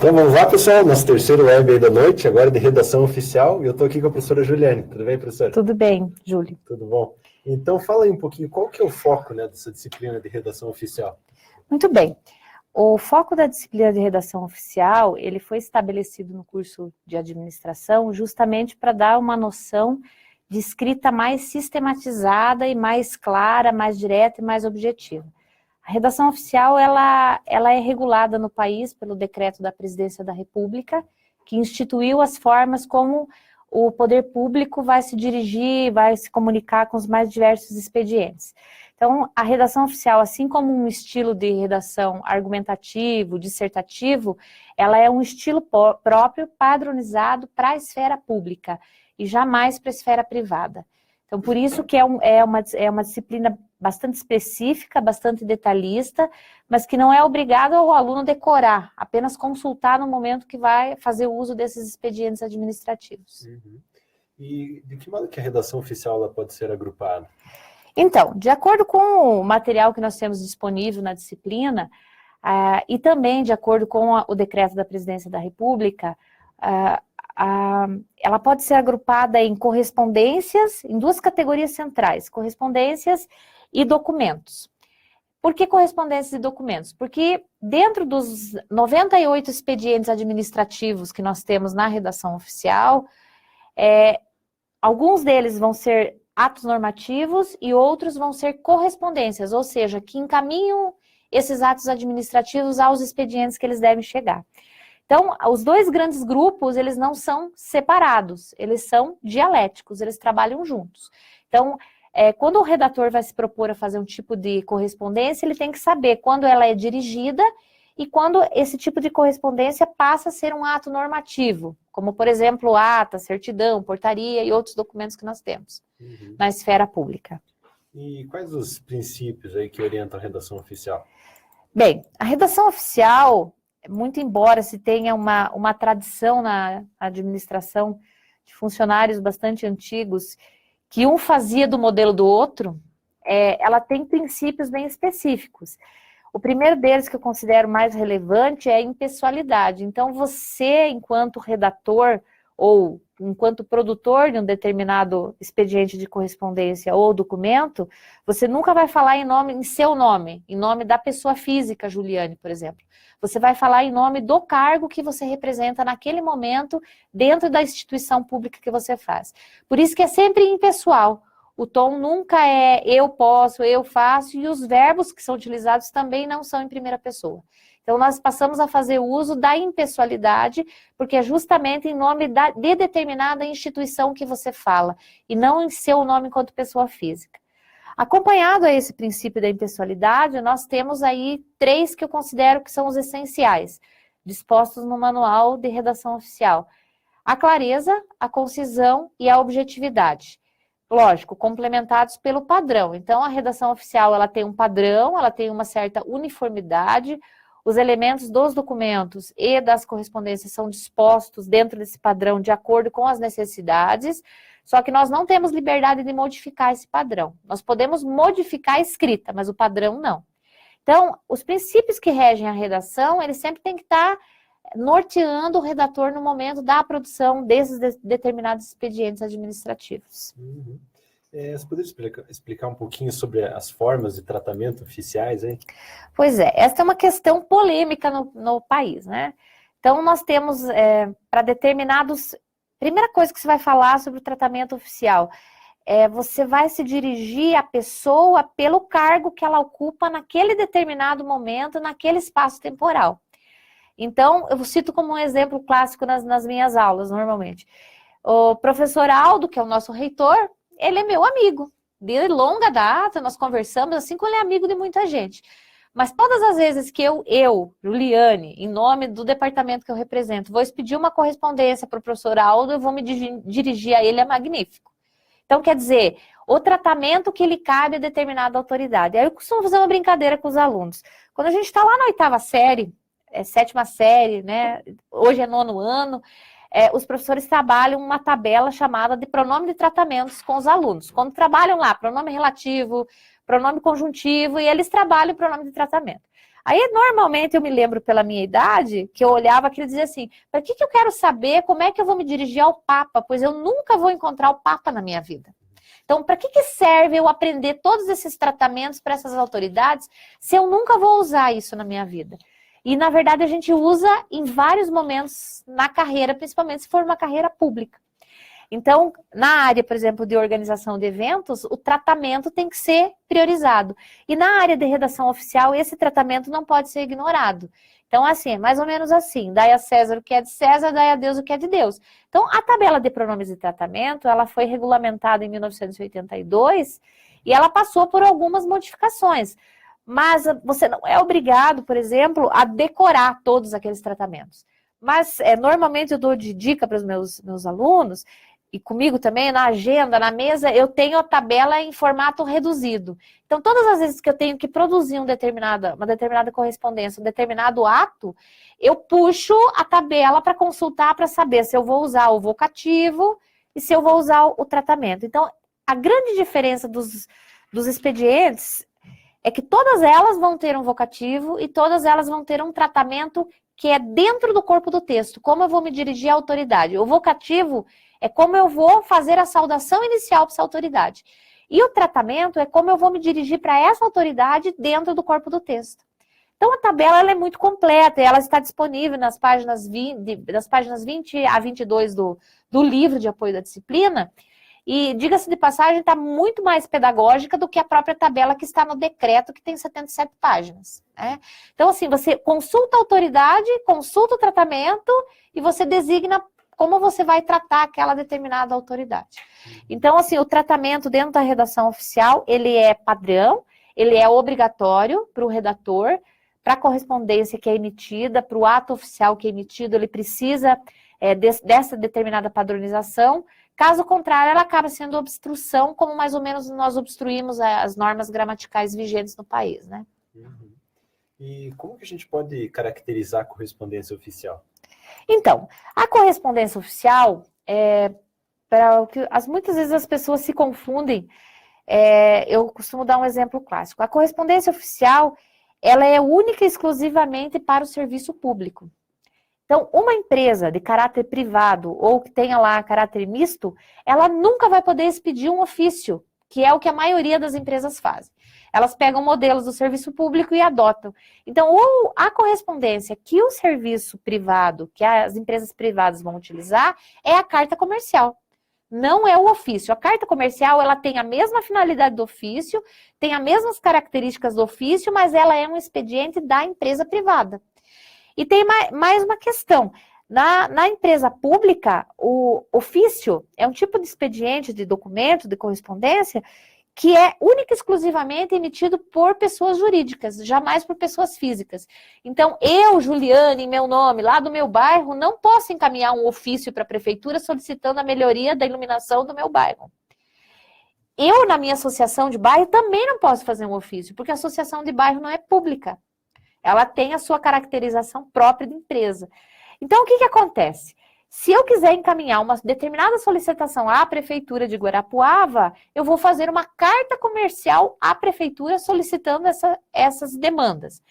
Então vamos lá, pessoal, nosso terceiro web aí da noite, agora de redação oficial, e eu estou aqui com a professora Juliane. Tudo bem, professora? Tudo bem, Júlio. Tudo bom. Então fala aí um pouquinho, qual que é o foco, né, dessa disciplina de redação oficial? Muito bem. O foco da disciplina de redação oficial, ele foi estabelecido no curso de administração justamente para dar uma noção de escrita mais sistematizada e mais clara, mais direta e mais objetiva. A redação oficial, ela é regulada no país pelo decreto da Presidência da República, que instituiu as formas como o poder público vai se dirigir, vai se comunicar com os mais diversos expedientes. Então, a redação oficial, assim como um estilo de redação argumentativo, dissertativo, ela é um estilo próprio, padronizado para a esfera pública e jamais para a esfera privada. Então, por isso que é uma disciplina bastante específica, bastante detalhista, mas que não é obrigado ao aluno decorar, apenas consultar no momento que vai fazer uso desses expedientes administrativos. Uhum. E de que modo que a redação oficial ela pode ser agrupada? Então, de acordo com o material que nós temos disponível na disciplina, e também de acordo com o decreto da Presidência da República, ela pode ser agrupada em correspondências, em duas categorias centrais, correspondências e documentos. Por que correspondências e documentos? Porque dentro dos 98 expedientes administrativos que nós temos na redação oficial, alguns deles vão ser atos normativos e outros vão ser correspondências, ou seja, que encaminham esses atos administrativos aos expedientes que eles devem chegar. Então, os dois grandes grupos, eles não são separados, eles são dialéticos, eles trabalham juntos. Então, quando o redator vai se propor a fazer um tipo de correspondência, ele tem que saber quando ela é dirigida e quando esse tipo de correspondência passa a ser um ato normativo, como, por exemplo, ata, certidão, portaria e outros documentos que nós temos na esfera pública. E quais os princípios aí que orientam a redação oficial? Bem, a redação oficial, muito embora se tenha uma tradição na administração de funcionários bastante antigos, que um fazia do modelo do outro, ela tem princípios bem específicos. O primeiro deles que eu considero mais relevante é a impessoalidade. Então, você, enquanto redator ou enquanto produtor de um determinado expediente de correspondência ou documento, você nunca vai falar em seu nome, em nome da pessoa física, Juliane, por exemplo. Você vai falar em nome do cargo que você representa naquele momento dentro da instituição pública que você faz. Por isso que é sempre impessoal. O tom nunca é eu posso, eu faço, e os verbos que são utilizados também não são em primeira pessoa. Então, nós passamos a fazer uso da impessoalidade, porque é justamente em nome de determinada instituição que você fala, e não em seu nome enquanto pessoa física. Acompanhado a esse princípio da impessoalidade, nós temos aí 3 que eu considero que são os essenciais, dispostos no manual de redação oficial. A clareza, a concisão e a objetividade. Lógico, complementados pelo padrão. Então, a redação oficial, ela tem um padrão, ela tem uma certa uniformidade, os elementos dos documentos e das correspondências são dispostos dentro desse padrão de acordo com as necessidades, só que nós não temos liberdade de modificar esse padrão. Nós podemos modificar a escrita, mas o padrão não. Então, os princípios que regem a redação, eles sempre têm que estar norteando o redator no momento da produção desses determinados expedientes administrativos. Você poderia explicar um pouquinho sobre as formas de tratamento oficiais, hein? Pois é, essa é uma questão polêmica no país, né? Então, nós temos, para determinados... Primeira coisa que você vai falar sobre o tratamento oficial, você vai se dirigir à pessoa pelo cargo que ela ocupa naquele determinado momento, naquele espaço temporal. Então, eu cito como um exemplo clássico nas minhas aulas, normalmente. O professor Aldo, que é o nosso reitor, ele é meu amigo, de longa data, nós conversamos, assim como ele é amigo de muita gente. Mas todas as vezes que eu, Juliane, em nome do departamento que eu represento, vou expedir uma correspondência para o professor Aldo, eu vou me dirigir a ele, é magnífico. Então, quer dizer, o tratamento que lhe cabe a determinada autoridade. Aí eu costumo fazer uma brincadeira com os alunos. Quando a gente está lá na 8ª série, 7ª série, né? Hoje é 9º ano, os professores trabalham uma tabela chamada de pronome de tratamentos com os alunos. Quando trabalham lá, pronome relativo, pronome conjuntivo, e eles trabalham o pronome de tratamento. Aí, normalmente, eu me lembro pela minha idade, que eu olhava aquilo e dizia assim, para que eu quero saber como é que eu vou me dirigir ao Papa? Pois eu nunca vou encontrar o Papa na minha vida. Então, para que serve eu aprender todos esses tratamentos para essas autoridades se eu nunca vou usar isso na minha vida? E, na verdade, a gente usa em vários momentos na carreira, principalmente se for uma carreira pública. Então, na área, por exemplo, de organização de eventos, o tratamento tem que ser priorizado. E na área de redação oficial, esse tratamento não pode ser ignorado. Então, assim, é mais ou menos assim, dai a César o que é de César, dai a Deus o que é de Deus. Então, a tabela de pronomes de tratamento, ela foi regulamentada em 1982 e ela passou por algumas modificações. Mas você não é obrigado, por exemplo, a decorar todos aqueles tratamentos. Mas, normalmente, eu dou de dica para os meus alunos, e comigo também, na agenda, na mesa, eu tenho a tabela em formato reduzido. Então, todas as vezes que eu tenho que produzir uma determinada correspondência, um determinado ato, eu puxo a tabela para consultar, para saber se eu vou usar o vocativo e se eu vou usar o tratamento. Então, a grande diferença dos expedientes é que todas elas vão ter um vocativo e todas elas vão ter um tratamento que é dentro do corpo do texto. Como eu vou me dirigir à autoridade? O vocativo é como eu vou fazer a saudação inicial para essa autoridade. E o tratamento é como eu vou me dirigir para essa autoridade dentro do corpo do texto. Então, a tabela ela é muito completa e ela está disponível nas páginas 20 a 22 do livro de apoio da disciplina. E, diga-se de passagem, está muito mais pedagógica do que a própria tabela que está no decreto, que tem 77 páginas. Né? Então, assim, você consulta a autoridade, consulta o tratamento e você designa como você vai tratar aquela determinada autoridade. Então, assim, o tratamento dentro da redação oficial, ele é padrão, ele é obrigatório para o redator, para a correspondência que é emitida, para o ato oficial que é emitido, ele precisa dessa determinada padronização. Caso contrário, ela acaba sendo obstrução, como mais ou menos nós obstruímos as normas gramaticais vigentes no país, né? Uhum. E como que a gente pode caracterizar a correspondência oficial? Então, a correspondência oficial, muitas vezes as pessoas se confundem, eu costumo dar um exemplo clássico. A correspondência oficial, ela é única e exclusivamente para o serviço público. Então, uma empresa de caráter privado ou que tenha lá caráter misto, ela nunca vai poder expedir um ofício, que é o que a maioria das empresas fazem. Elas pegam modelos do serviço público e adotam. Então, ou a correspondência que o serviço privado, que as empresas privadas vão utilizar, é a carta comercial. Não é o ofício. A carta comercial, ela tem a mesma finalidade do ofício, tem as mesmas características do ofício, mas ela é um expediente da empresa privada. E tem mais uma questão. Na empresa pública, o ofício é um tipo de expediente, de documento, de correspondência, que é única e exclusivamente emitido por pessoas jurídicas, jamais por pessoas físicas. Então, eu, Juliane, em meu nome, lá do meu bairro, não posso encaminhar um ofício para a prefeitura solicitando a melhoria da iluminação do meu bairro. Eu, na minha associação de bairro, também não posso fazer um ofício, porque a associação de bairro não é pública. Ela tem a sua caracterização própria de empresa. Então, o que acontece? Se eu quiser encaminhar uma determinada solicitação à Prefeitura de Guarapuava, eu vou fazer uma carta comercial à Prefeitura solicitando essas demandas.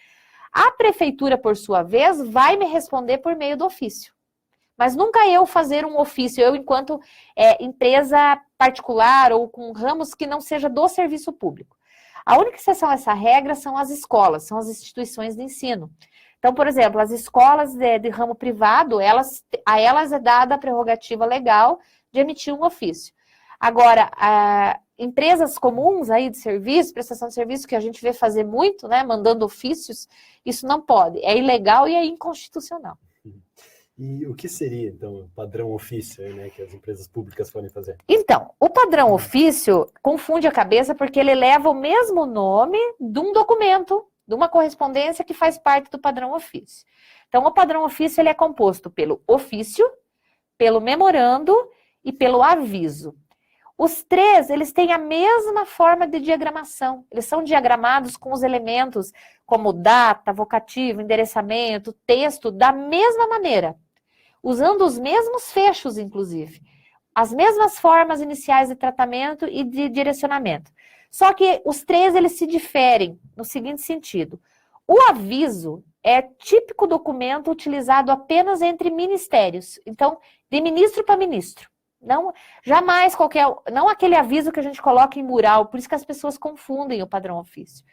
A Prefeitura, por sua vez, vai me responder por meio do ofício. Mas nunca eu fazer um ofício, eu enquanto empresa particular ou com ramos que não seja do serviço público. A única exceção a essa regra são as escolas, são as instituições de ensino. Então, por exemplo, as escolas de ramo privado, a elas é dada a prerrogativa legal de emitir um ofício. Agora, empresas comuns aí de serviço, prestação de serviço, que a gente vê fazer muito, né, mandando ofícios, isso não pode. É ilegal e é inconstitucional. E o que seria, então, o padrão ofício, né, que as empresas públicas podem fazer? Então, o padrão ofício confunde a cabeça porque ele leva o mesmo nome de um documento, de uma correspondência que faz parte do padrão ofício. Então, o padrão ofício ele é composto pelo ofício, pelo memorando e pelo aviso. Os três, eles têm a mesma forma de diagramação. Eles são diagramados com os elementos como data, vocativo, endereçamento, texto, da mesma maneira. Usando os mesmos fechos, inclusive. As mesmas formas iniciais de tratamento e de direcionamento. Só que os três, eles se diferem no seguinte sentido. O aviso é típico documento utilizado apenas entre ministérios. Então, de ministro para ministro. Não, jamais não aquele aviso que a gente coloca em mural, por isso que as pessoas confundem o padrão ofício.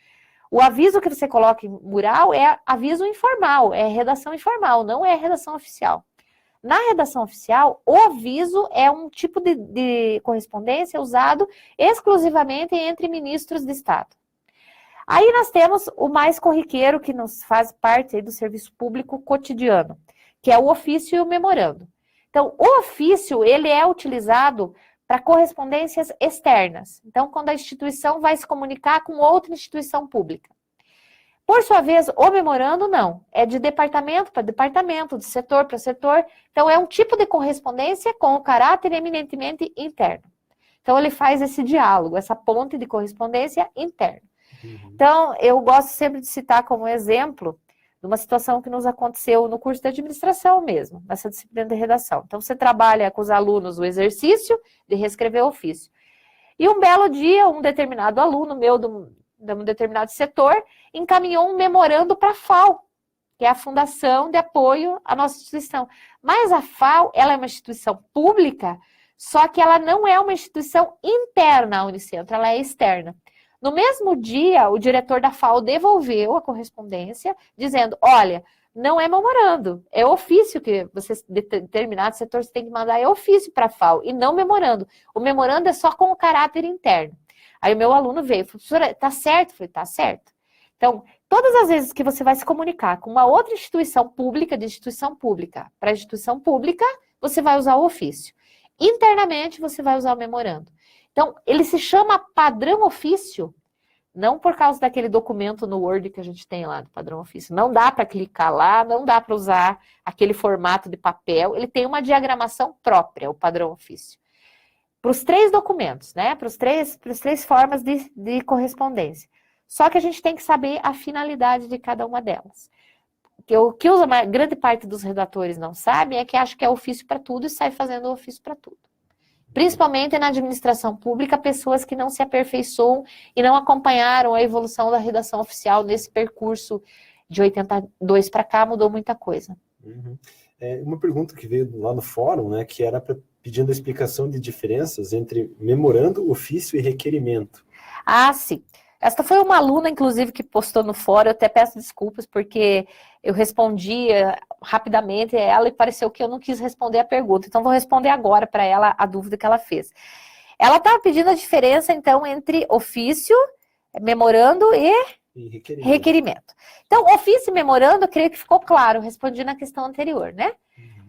O aviso que você coloca em mural é aviso informal, é redação informal, não é redação oficial. Na redação oficial, o aviso é um tipo de correspondência usado exclusivamente entre ministros de Estado. Aí nós temos o mais corriqueiro, que nos faz parte aí do serviço público cotidiano, que é o ofício e o memorando. Então, o ofício, ele é utilizado para correspondências externas. Então, quando a instituição vai se comunicar com outra instituição pública. Por sua vez, o memorando não. É de departamento para departamento, de setor para setor. Então, é um tipo de correspondência com o caráter eminentemente interno. Então, ele faz esse diálogo, essa ponte de correspondência interna. Então, eu gosto sempre de citar como exemplo de uma situação que nos aconteceu no curso de administração mesmo, nessa disciplina de redação. Então, você trabalha com os alunos o exercício de reescrever o ofício. E um belo dia, um determinado aluno meu de um determinado setor encaminhou um memorando para a FAO, que é a Fundação de Apoio à Nossa Instituição. Mas a FAO, ela é uma instituição pública, só que ela não é uma instituição interna à Unicentro, ela é externa. No mesmo dia, o diretor da FAO devolveu a correspondência, dizendo, olha, não é memorando, é ofício que você, determinado setor, você tem que mandar, é ofício para a FAO, e não memorando. O memorando é só com o caráter interno. Aí o meu aluno veio, falou, professora, tá certo? Eu falei, tá certo. Então, todas as vezes que você vai se comunicar com uma outra instituição pública, de instituição pública para instituição pública, você vai usar o ofício. Internamente, você vai usar o memorando. Então, ele se chama padrão ofício, não por causa daquele documento no Word que a gente tem lá, do padrão ofício. Não dá para clicar lá, não dá para usar aquele formato de papel. Ele tem uma diagramação própria, o padrão ofício. Para os 3 documentos, né? Para as três formas de correspondência. Só que a gente tem que saber a finalidade de cada uma delas. O que a grande parte dos redatores não sabe é que acha que é ofício para tudo e sai fazendo ofício para tudo. Principalmente na administração pública, pessoas que não se aperfeiçoam e não acompanharam a evolução da redação oficial nesse percurso de 82 para cá, mudou muita coisa. Uma pergunta que veio lá no fórum, né, que era pedindo a explicação de diferenças entre memorando, ofício e requerimento. Ah, sim. Esta foi uma aluna, inclusive, que postou no fórum, eu até peço desculpas, porque eu respondi rapidamente a ela e pareceu que eu não quis responder a pergunta. Então, vou responder agora para ela a dúvida que ela fez. Ela estava pedindo a diferença, então, entre ofício, memorando e requerimento. Então, ofício e memorando, eu creio que ficou claro, eu respondi na questão anterior, né?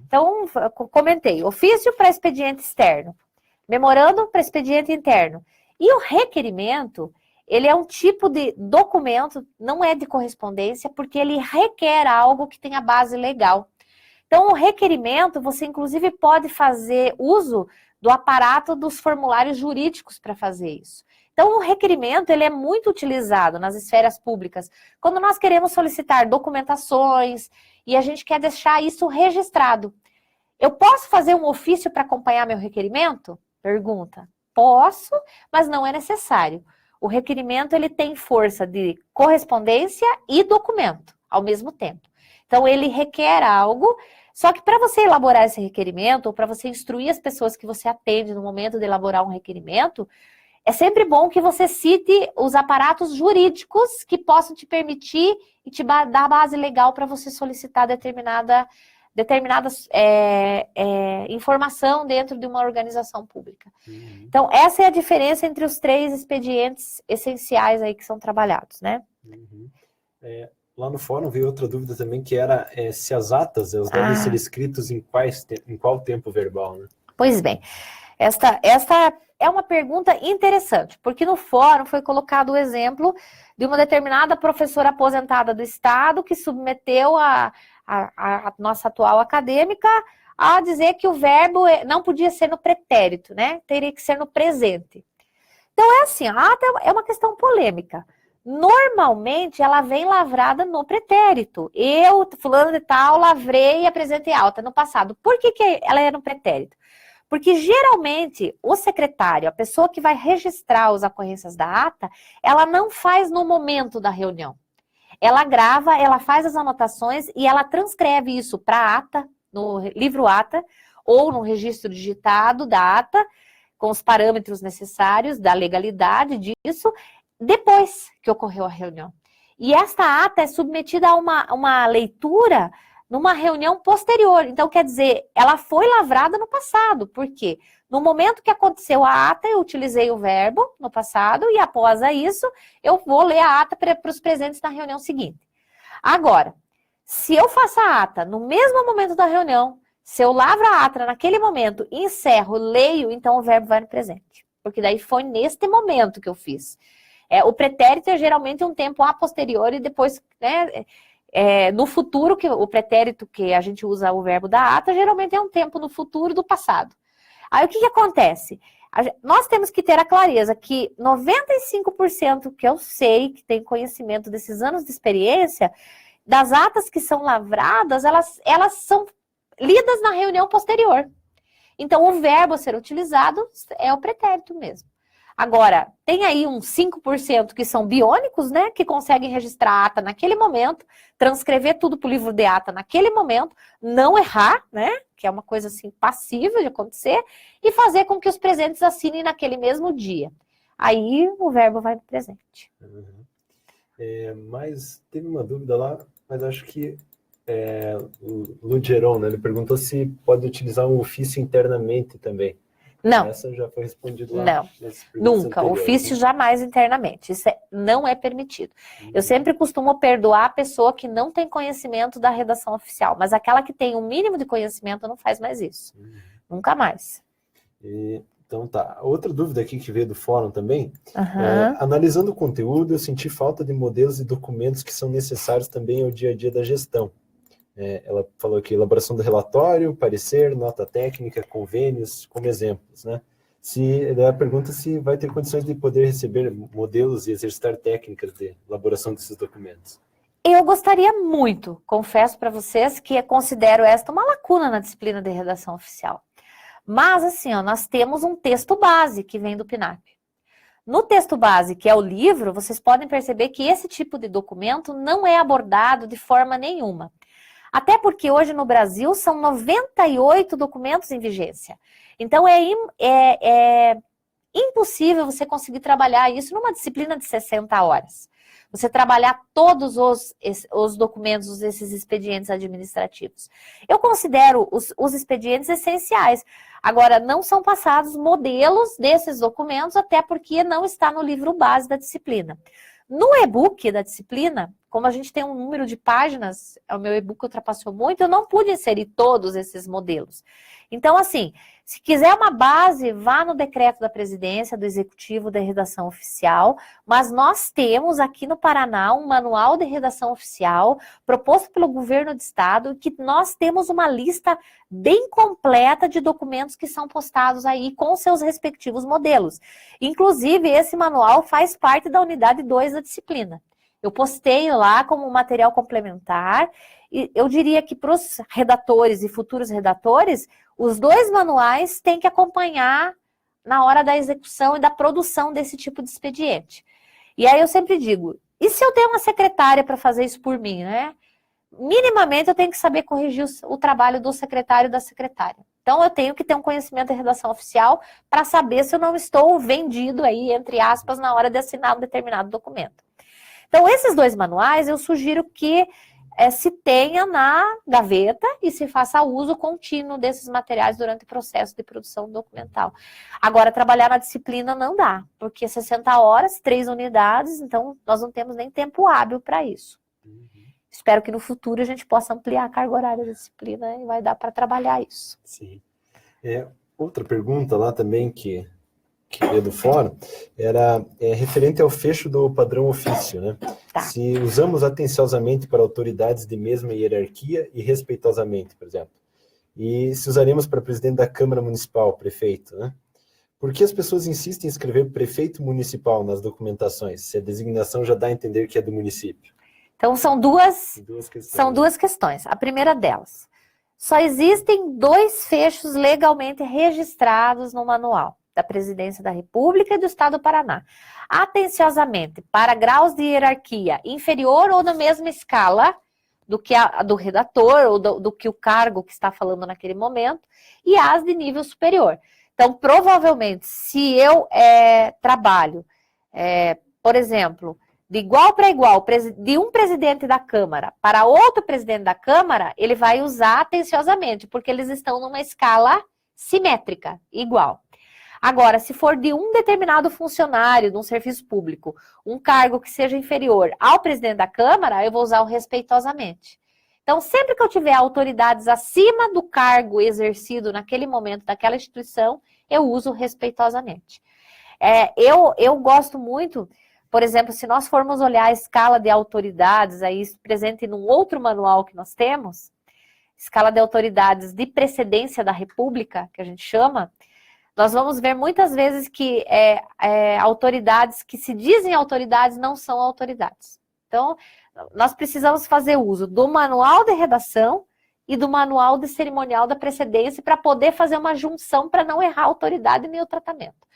Então, comentei, ofício para expediente externo, memorando para expediente interno. E o requerimento, ele é um tipo de documento, não é de correspondência, porque ele requer algo que tenha base legal. Então, o requerimento, você inclusive pode fazer uso do aparato dos formulários jurídicos para fazer isso. Então, o requerimento, ele é muito utilizado nas esferas públicas, quando nós queremos solicitar documentações e a gente quer deixar isso registrado. Eu posso fazer um ofício para acompanhar meu requerimento? Pergunta. Posso, mas não é necessário. O requerimento, ele tem força de correspondência e documento ao mesmo tempo. Então, ele requer algo, só que para você elaborar esse requerimento, ou para você instruir as pessoas que você atende no momento de elaborar um requerimento, é sempre bom que você cite os aparatos jurídicos que possam te permitir e te dar base legal para você solicitar determinada informação dentro de uma organização pública. Então, essa é a diferença entre os 3 expedientes essenciais aí que são trabalhados, né? Lá no fórum veio outra dúvida também, que era se as atas, elas devem ser escritas em qual tempo verbal, né? Pois bem, esta é uma pergunta interessante, porque no fórum foi colocado o exemplo de uma determinada professora aposentada do Estado que submeteu a nossa atual acadêmica a dizer que o verbo não podia ser no pretérito, né? Teria que ser no presente. Então, é assim, a ata é uma questão polêmica. Normalmente, ela vem lavrada no pretérito. Eu, fulano de tal, lavrei e apresentei alta no passado. Por que ela é no pretérito? Porque, geralmente, o secretário, a pessoa que vai registrar as ocorrências da ata, ela não faz no momento da reunião. ela grava, ela faz as anotações e ela transcreve isso para ata, no livro ata, ou no registro digitado da ata, com os parâmetros necessários da legalidade disso, depois que ocorreu a reunião. E esta ata é submetida a uma leitura numa reunião posterior. Então, quer dizer, ela foi lavrada no passado. Por quê? No momento que aconteceu a ata, eu utilizei o verbo no passado e após isso, eu vou ler a ata para os presentes na reunião seguinte. Agora, se eu faço a ata no mesmo momento da reunião, se eu lavro a ata naquele momento, encerro, leio, então o verbo vai no presente. Porque daí foi neste momento que eu fiz. O pretérito é geralmente um tempo a posteriori e depois, né, no futuro, o pretérito que a gente usa o verbo da ata, geralmente é um tempo no futuro do passado. Aí o que acontece? Nós temos que ter a clareza que 95% que eu sei, que tem conhecimento desses anos de experiência, das atas que são lavradas, elas são lidas na reunião posterior. Então, o verbo a ser utilizado é o pretérito mesmo. Agora, tem aí uns 5% que são biônicos, né? Que conseguem registrar a ata naquele momento, transcrever tudo para o livro de ata naquele momento, não errar, né? Que é uma coisa assim passível de acontecer, e fazer com que os presentes assinem naquele mesmo dia. Aí o verbo vai no presente. Uhum. Mas teve uma dúvida lá, mas acho que o Lugeron, né? Ele perguntou se pode utilizar um ofício internamente também. Não. Essa já foi respondida lá. Não, nunca. Ofício jamais internamente. Isso não é permitido. Eu sempre costumo perdoar a pessoa que não tem conhecimento da redação oficial, mas aquela que tem um mínimo de conhecimento não faz mais isso. Nunca mais. Então tá. Outra dúvida aqui que veio do fórum também. Analisando o conteúdo, eu senti falta de modelos e documentos que são necessários também ao dia a dia da gestão. Ela falou aqui, elaboração do relatório, parecer, nota técnica, convênios, como exemplos, né? Ela pergunta se vai ter condições de poder receber modelos e exercitar técnicas de elaboração desses documentos. Eu gostaria muito, confesso para vocês, que considero esta uma lacuna na disciplina de redação oficial. Mas, assim, nós temos um texto base que vem do PNAP. No texto base, que é o livro, vocês podem perceber que esse tipo de documento não é abordado de forma nenhuma. Até porque hoje no Brasil são 98 documentos em vigência. Então é impossível você conseguir trabalhar isso numa disciplina de 60 horas. Você trabalhar todos os documentos, esses expedientes administrativos. Eu considero os expedientes essenciais. Agora, não são passados modelos desses documentos, até porque não está no livro base da disciplina. No e-book da disciplina, como a gente tem um número de páginas, o meu e-book ultrapassou muito, eu não pude inserir todos esses modelos. Então, assim, se quiser uma base, vá no decreto da presidência, do executivo da redação oficial, mas nós temos aqui no Paraná um manual de redação oficial proposto pelo governo do estado, que nós temos uma lista bem completa de documentos que são postados aí com seus respectivos modelos. Inclusive, esse manual faz parte da unidade 2 da disciplina. Eu postei lá como material complementar, e eu diria que para os redatores e futuros redatores, os dois manuais têm que acompanhar na hora da execução e da produção desse tipo de expediente. E aí eu sempre digo, e se eu tenho uma secretária para fazer isso por mim, né? Minimamente eu tenho que saber corrigir o trabalho do secretário e da secretária. Então eu tenho que ter um conhecimento de redação oficial para saber se eu não estou vendido aí, entre aspas, na hora de assinar um determinado documento. Então, esses dois manuais, eu sugiro que se tenha na gaveta e se faça uso contínuo desses materiais durante o processo de produção documental. Agora, trabalhar na disciplina não dá, porque 60 horas, 3 unidades, então nós não temos nem tempo hábil para isso. Espero que no futuro a gente possa ampliar a carga horária da disciplina e vai dar para trabalhar isso. Sim. Outra pergunta lá também que veio do fórum, era referente ao fecho do padrão ofício, né? Tá. Se usamos atenciosamente para autoridades de mesma hierarquia e respeitosamente, por exemplo. E se usaremos para presidente da Câmara Municipal, prefeito, né? Por que as pessoas insistem em escrever prefeito municipal nas documentações, se a designação já dá a entender que é do município? Então, são duas questões. A primeira delas, só existem 2 fechos legalmente registrados no manual. da Presidência da República e do Estado do Paraná, atenciosamente, para graus de hierarquia inferior ou na mesma escala do que do redator ou do que o cargo que está falando naquele momento, e as de nível superior. Então, provavelmente, se eu trabalho, por exemplo, de igual para igual, de um presidente da Câmara para outro presidente da Câmara, ele vai usar atenciosamente, porque eles estão numa escala simétrica, igual. Agora, se for de um determinado funcionário de um serviço público, um cargo que seja inferior ao presidente da Câmara, eu vou usar o respeitosamente. Então, sempre que eu tiver autoridades acima do cargo exercido naquele momento daquela instituição, eu uso respeitosamente. Eu gosto muito, por exemplo, se nós formos olhar a escala de autoridades, aí presente num outro manual que nós temos, escala de autoridades de precedência da República, que a gente chama, nós vamos ver muitas vezes que autoridades que se dizem autoridades não são autoridades. Então, nós precisamos fazer uso do manual de redação e do manual de cerimonial da precedência para poder fazer uma junção para não errar a autoridade nem o tratamento.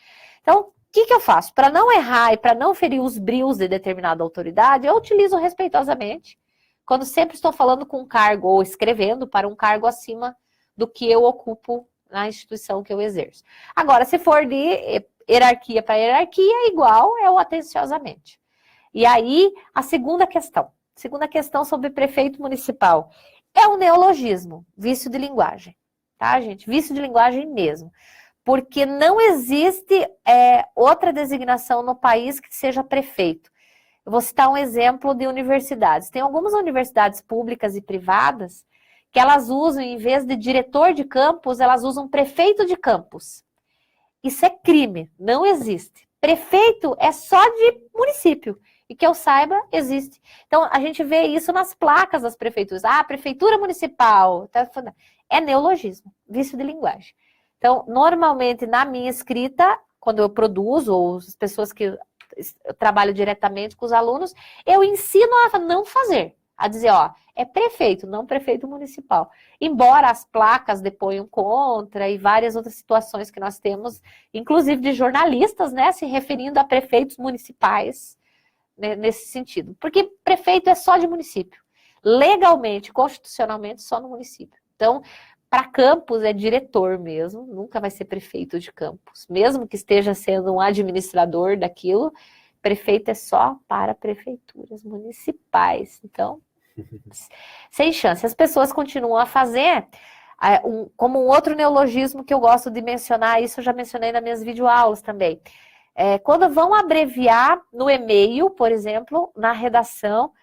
Então, o que eu faço? Para não errar e para não ferir os brios de determinada autoridade, eu utilizo respeitosamente, quando sempre estou falando com um cargo ou escrevendo para um cargo acima do que eu ocupo na instituição que eu exerço. Agora, se for de hierarquia para hierarquia, igual é o atenciosamente. E aí, a segunda questão sobre prefeito municipal, é um neologismo, vício de linguagem, tá, gente? Vício de linguagem mesmo. Porque não existe outra designação no país que seja prefeito. Eu vou citar um exemplo de universidades. Tem algumas universidades públicas e privadas que elas usam, em vez de diretor de campus, elas usam prefeito de campus. Isso é crime, não existe. Prefeito é só de município. E que eu saiba, existe. Então, a gente vê isso nas placas das prefeituras. Prefeitura municipal. É neologismo, vício de linguagem. Então, normalmente, na minha escrita, quando eu produzo, ou as pessoas que eu trabalho diretamente com os alunos, eu ensino a não fazer. A dizer, é prefeito, não prefeito municipal. Embora as placas deponham contra e várias outras situações que nós temos, inclusive de jornalistas, né, se referindo a prefeitos municipais, né, nesse sentido. Porque prefeito é só de município. Legalmente, constitucionalmente, só no município. Então, para campus é diretor mesmo, nunca vai ser prefeito de campus. Mesmo que esteja sendo um administrador daquilo, prefeito é só para prefeituras municipais. Então, sem chance. As pessoas continuam a fazer, como um outro neologismo que eu gosto de mencionar, isso eu já mencionei nas minhas videoaulas também. Quando vão abreviar no e-mail, por exemplo, na redação,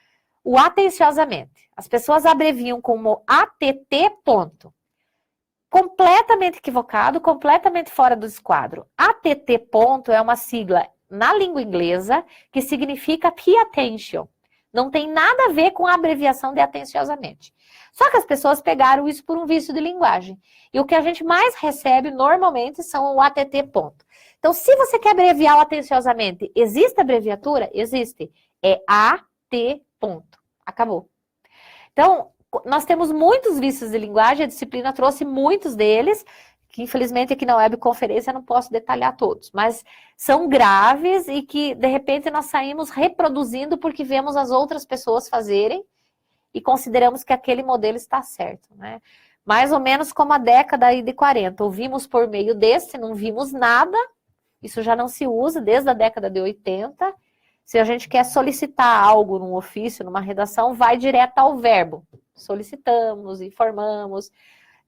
o atenciosamente. As pessoas abreviam como ATT, ponto. Completamente equivocado, completamente fora do esquadro. ATT, ponto, é uma sigla na língua inglesa que significa pay attention. Não tem nada a ver com a abreviação de atenciosamente. Só que as pessoas pegaram isso por um vício de linguagem. E o que a gente mais recebe normalmente são o ATT, ponto. Então, se você quer abreviar o atenciosamente, existe abreviatura? Existe. É AT, ponto. Acabou. Então, nós temos muitos vícios de linguagem, a disciplina trouxe muitos deles, que infelizmente aqui na webconferência eu não posso detalhar todos, mas são graves e que, de repente, nós saímos reproduzindo porque vemos as outras pessoas fazerem e consideramos que aquele modelo está certo, né? Mais ou menos como a década aí de 40, ouvimos por meio desse, não vimos nada, isso já não se usa desde a década de 80, se a gente quer solicitar algo num ofício, numa redação, vai direto ao verbo, solicitamos, informamos,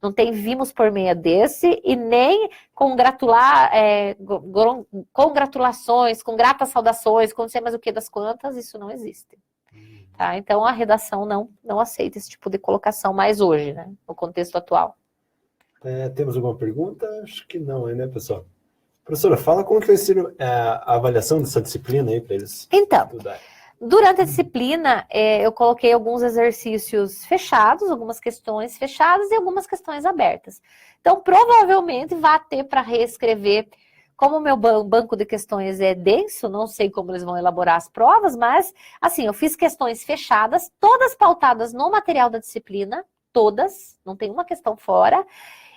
não tem vimos por meio desse e nem congratulações, com gratas saudações, com não sei mais o que das quantas, isso não existe. Tá? Então a redação não aceita esse tipo de colocação mais hoje, né, no contexto atual. Temos alguma pergunta? Acho que não, né, pessoal? Professora, fala como que vai ser a avaliação dessa disciplina aí para eles estudarem. Durante a disciplina, eu coloquei alguns exercícios fechados, algumas questões fechadas e algumas questões abertas. Então, provavelmente, vai ter para reescrever, como o meu banco de questões é denso, não sei como eles vão elaborar as provas, mas, assim, eu fiz questões fechadas, todas pautadas no material da disciplina, todas, não tem uma questão fora,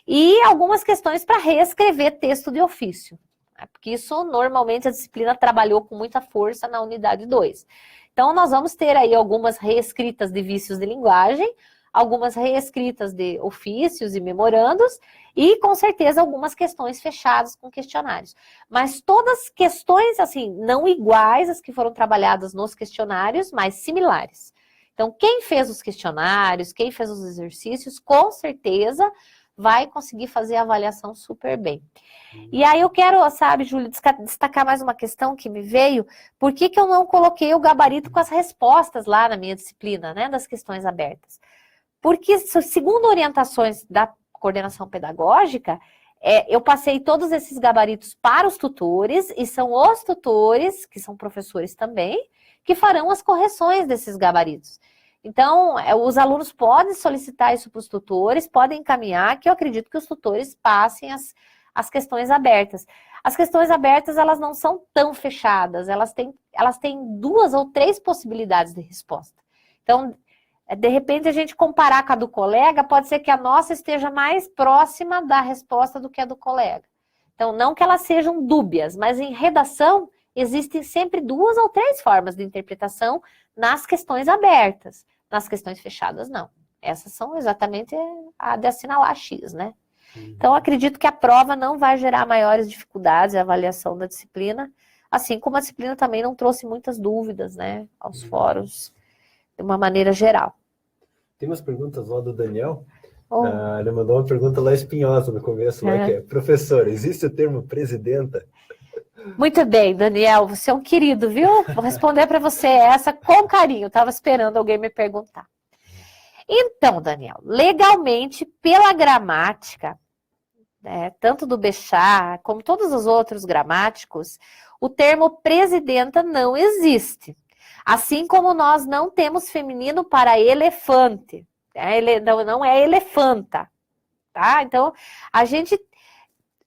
e algumas questões para reescrever texto de ofício. Porque isso, normalmente, a disciplina trabalhou com muita força na unidade 2. Então, nós vamos ter aí algumas reescritas de vícios de linguagem, algumas reescritas de ofícios e memorandos, e, com certeza, algumas questões fechadas com questionários. Mas todas questões, assim, não iguais às que foram trabalhadas nos questionários, mas similares. Então, quem fez os questionários, quem fez os exercícios, com certeza vai conseguir fazer a avaliação super bem. E aí eu quero, sabe, Júlio, destacar mais uma questão que me veio. Por que eu não coloquei o gabarito com as respostas lá na minha disciplina, né, das questões abertas? Porque, segundo orientações da coordenação pedagógica, eu passei todos esses gabaritos para os tutores, e são os tutores, que são professores também, que farão as correções desses gabaritos. Então, os alunos podem solicitar isso para os tutores, podem encaminhar, que eu acredito que os tutores passem as questões abertas. As questões abertas, elas não são tão fechadas, elas têm 2 ou 3 possibilidades de resposta. Então, de repente, a gente comparar com a do colega, pode ser que a nossa esteja mais próxima da resposta do que a do colega. Então, não que elas sejam dúbias, mas em redação, existem sempre 2 ou 3 formas de interpretação nas questões abertas. Nas questões fechadas, não. Essas são exatamente a de assinalar X, né? Então, acredito que a prova não vai gerar maiores dificuldades, a avaliação da disciplina, assim como a disciplina também não trouxe muitas dúvidas, né, aos fóruns, de uma maneira geral. Tem umas perguntas lá do Daniel. Ele mandou uma pergunta lá espinhosa no começo, lá, que é: professor, existe o termo presidenta? Muito bem, Daniel, você é um querido, viu? Vou responder para você essa com carinho. Estava esperando alguém me perguntar. Então, Daniel, legalmente, pela gramática, tanto do Béchat como todos os outros gramáticos, o termo presidenta não existe. Assim como nós não temos feminino para elefante. Não é elefanta. Tá? Então,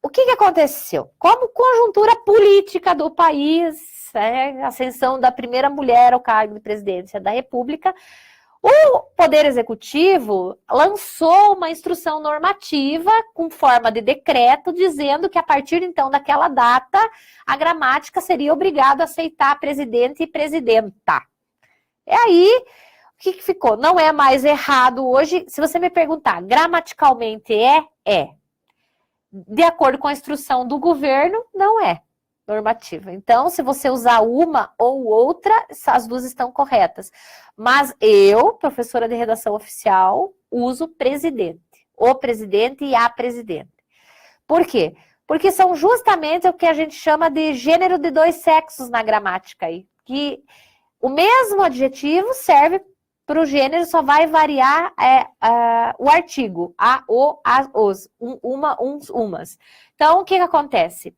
o que aconteceu? Como conjuntura política do país, a ascensão da primeira mulher ao cargo de presidência da República, o Poder Executivo lançou uma instrução normativa com forma de decreto, dizendo que a partir então daquela data, a gramática seria obrigada a aceitar presidente e presidenta. E aí, o que ficou? Não é mais errado hoje. Se você me perguntar, gramaticalmente é. De acordo com a instrução do governo, não é normativa. Então, se você usar uma ou outra, as 2 estão corretas. Mas eu, professora de redação oficial, uso presidente. O presidente e a presidente. Por quê? Porque são justamente o que a gente chama de gênero de 2 sexos na gramática aí. Que o mesmo adjetivo serve para o gênero, só vai variar o artigo. A, o, as, os. Uma, uns, umas. Então, o que acontece?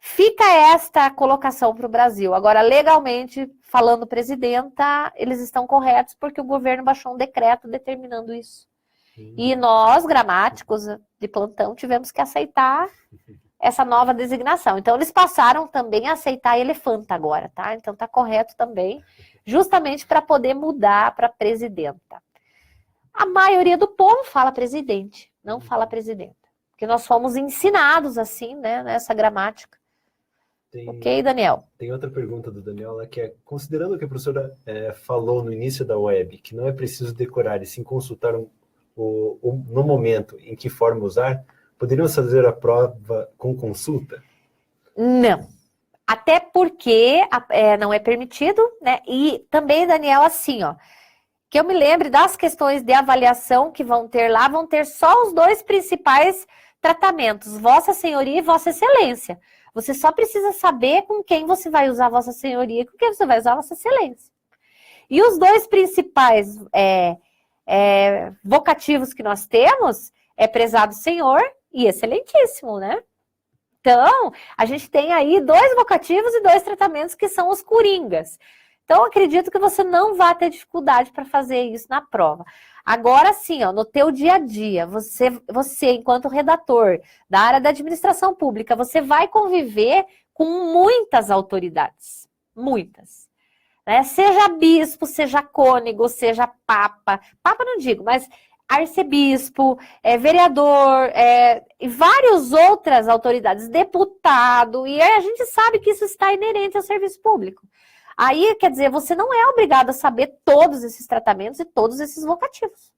Fica esta colocação para o Brasil. Agora, legalmente, falando presidenta, eles estão corretos porque o governo baixou um decreto determinando isso. E nós, gramáticos de plantão, tivemos que aceitar essa nova designação. Então, eles passaram também a aceitar elefanta agora, tá? Então, tá correto também, justamente para poder mudar para presidenta. A maioria do povo fala presidente, não fala presidenta. Porque nós fomos ensinados assim, né, nessa gramática. Ok, Daniel? Tem outra pergunta do Daniel lá, que é: considerando o que a professora falou no início da web, que não é preciso decorar e sim consultar no momento em que forma usar, poderíamos fazer a prova com consulta? Não. Até porque não é permitido, né? E também, Daniel, assim, ó, que eu me lembre das questões de avaliação que vão ter lá, vão ter só os 2 principais tratamentos, Vossa Senhoria e Vossa Excelência. Você só precisa saber com quem você vai usar Vossa Senhoria e com quem você vai usar Vossa Excelência. E os 2 principais vocativos que nós temos é prezado senhor e excelentíssimo, né? Então, a gente tem aí 2 vocativos e 2 tratamentos que são os coringas. Então, acredito que você não vai ter dificuldade para fazer isso na prova. Agora sim, ó, no teu dia a dia, você, enquanto redator da área da administração pública, você vai conviver com muitas autoridades. Muitas. Né? Seja bispo, seja cônego, seja papa. Papa não digo, mas arcebispo, vereador, e várias outras autoridades, deputado, e a gente sabe que isso está inerente ao serviço público. Aí, quer dizer, você não é obrigado a saber todos esses tratamentos e todos esses vocativos.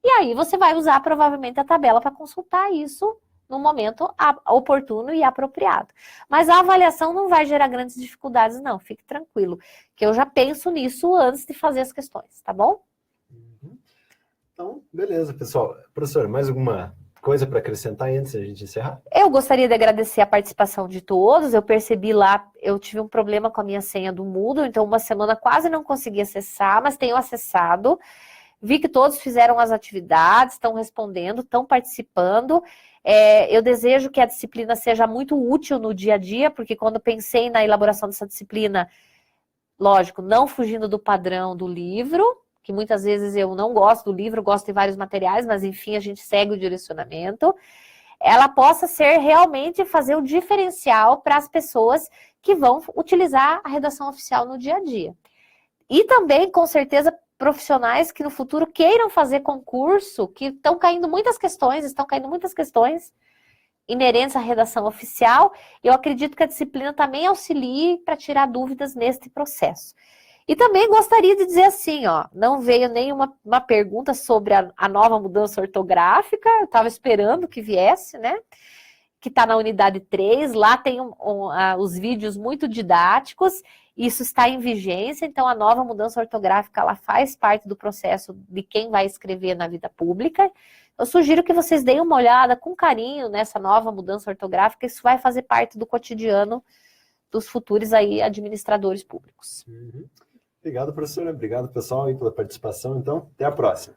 E aí você vai usar provavelmente a tabela para consultar isso no momento oportuno e apropriado. Mas a avaliação não vai gerar grandes dificuldades, não. Fique tranquilo, que eu já penso nisso antes de fazer as questões, tá bom? Então, beleza, pessoal. Professor, mais alguma coisa para acrescentar antes da gente encerrar? Eu gostaria de agradecer a participação de todos. Eu percebi lá, eu tive um problema com a minha senha do Moodle, então uma semana quase não consegui acessar, mas tenho acessado. Vi que todos fizeram as atividades, estão respondendo, estão participando. Eu desejo que a disciplina seja muito útil no dia a dia, porque quando pensei na elaboração dessa disciplina, lógico, não fugindo do padrão do livro, que muitas vezes eu não gosto do livro, gosto de vários materiais, mas enfim, a gente segue o direcionamento. Ela possa ser realmente fazer o diferencial para as pessoas que vão utilizar a redação oficial no dia a dia. E também, com certeza, profissionais que no futuro queiram fazer concurso, que estão caindo muitas questões inerentes à redação oficial. Eu acredito que a disciplina também auxilie para tirar dúvidas neste processo. E também gostaria de dizer assim, ó, não veio nenhuma pergunta sobre a nova mudança ortográfica, eu estava esperando que viesse, né? Que está na unidade 3, lá tem os vídeos muito didáticos, isso está em vigência, então a nova mudança ortográfica, ela faz parte do processo de quem vai escrever na vida pública. Eu sugiro que vocês deem uma olhada com carinho nessa nova mudança ortográfica, isso vai fazer parte do cotidiano dos futuros aí administradores públicos. Obrigado, professora. Obrigado, pessoal, aí pela participação. Então, até a próxima.